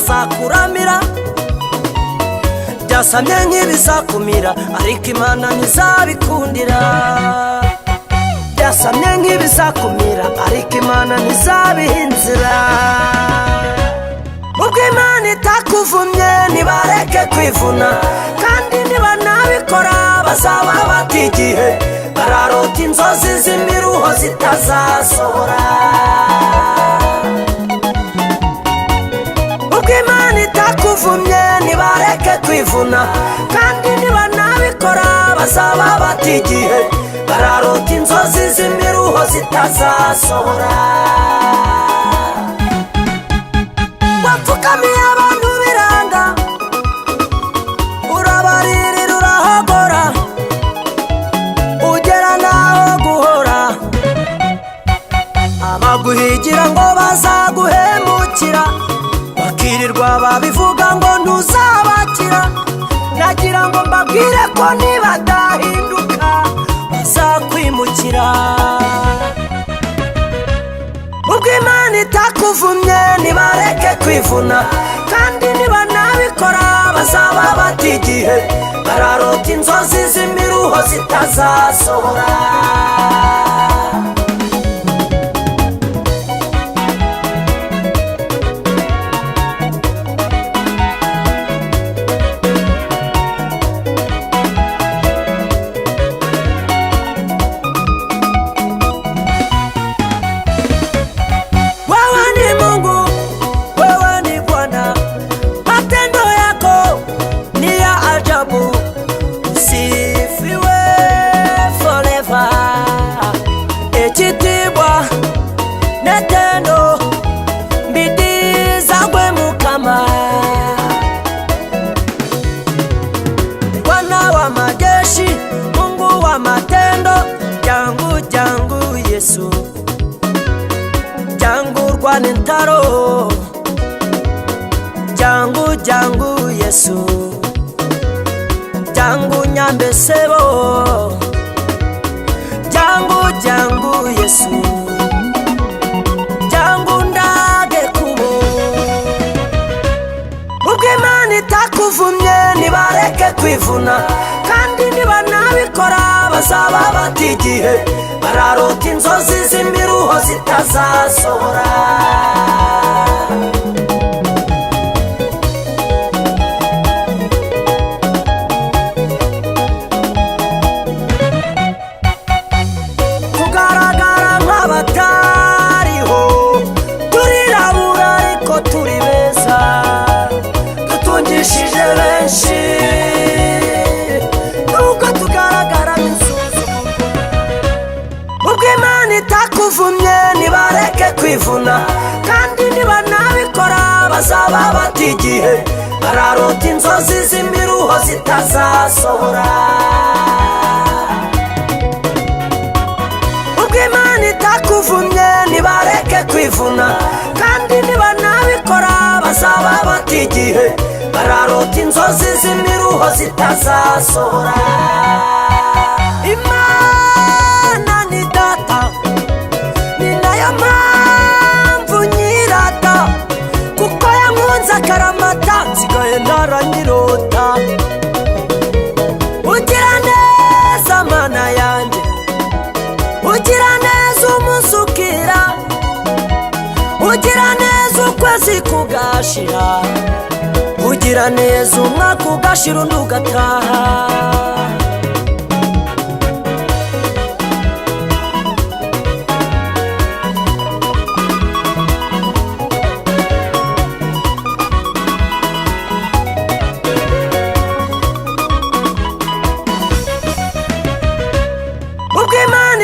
bazakuramira, byasamye nk'ibizakumira ariko Imana ntizabikundira. Byasamye nk'ibizakumira ariko Imana ntizabiha inzira. Ubwo Imana itakuvumye ntibareke kwivuna, kandi niba nabikora bazaba bata igihe, bararota inzozi z'imiruho zitazasohora. Ubwo Imana itakuvumye ntibareke kwivuna, kandi niba nabikora bazaba bata igihe, bararota inzozi z'imiruho zitazasohora. Wapfukamiye abantu biranga, urabaririra urahogora, ugera naho guhora, abaguhigira ngo bazaguhemukira, bakirirwa babivuga ngo ntuzabakira. Nagira ngo mbabwire ko nibadahinduka bazakwimukira. Ubwo Imana itakuvumye ntibareke kwivuna, kandi niba nabikora bazaba bata igihe, bararota inzozi z'imiruho zitazasohora. Ekitibwa netendo mbidiza gwe Mukama, Bwana wa majeshi, Mungu wa matendo, jangu jangu Yesu, jangu rwane ntaro, jangu jangu Yesu, jangu nyambesebo, jangu jangu Yesu, jangu ndage kubo. Ubwo Imana itakuvumye ntibareke kwivuna, kandi niba nabikora bazaba bata igihe, bararota inzozi z'imiruho zitazasohora. Batariho turirabura ariko turi beza, dutungishije benshi nuko tugaragara nk'insuzugurwa. Ubwo Imana itakuvumye ntibareke kwivuna, kandi niba nabikora bazaba bata igihe, bararota inzozi z'imiruho zitazasohora. Itakuvumye ntibareke kwivuna, kandi niba nabikora bazaba bata igihe, bararota inzozi z'imiruho zitazasohora. Imana ni data, ni nayo mpamvu nyirata, kuko yankunze akaramata nsigaye ntaranyirota. Ugira neza Mana yanjye, ugira neza umunsi ukira, ugira neza ukwezi kugashira, ugira neza umwaka ugashira undi ugataha.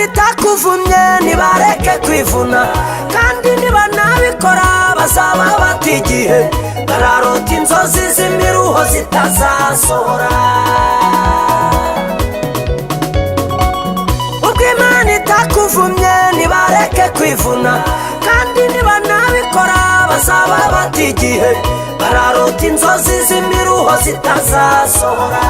Itakuvumye ntibareke kwivuna, kandi niba nabikora bazaba bata igihe, bararota inzozi z'imiruho zitazasohora. Ubwo Imana itakuvumye ntibareke kwivuna, kandi niba nabikora bazaba bata igihe, bararota inzozi z'imiruho zitazasohora.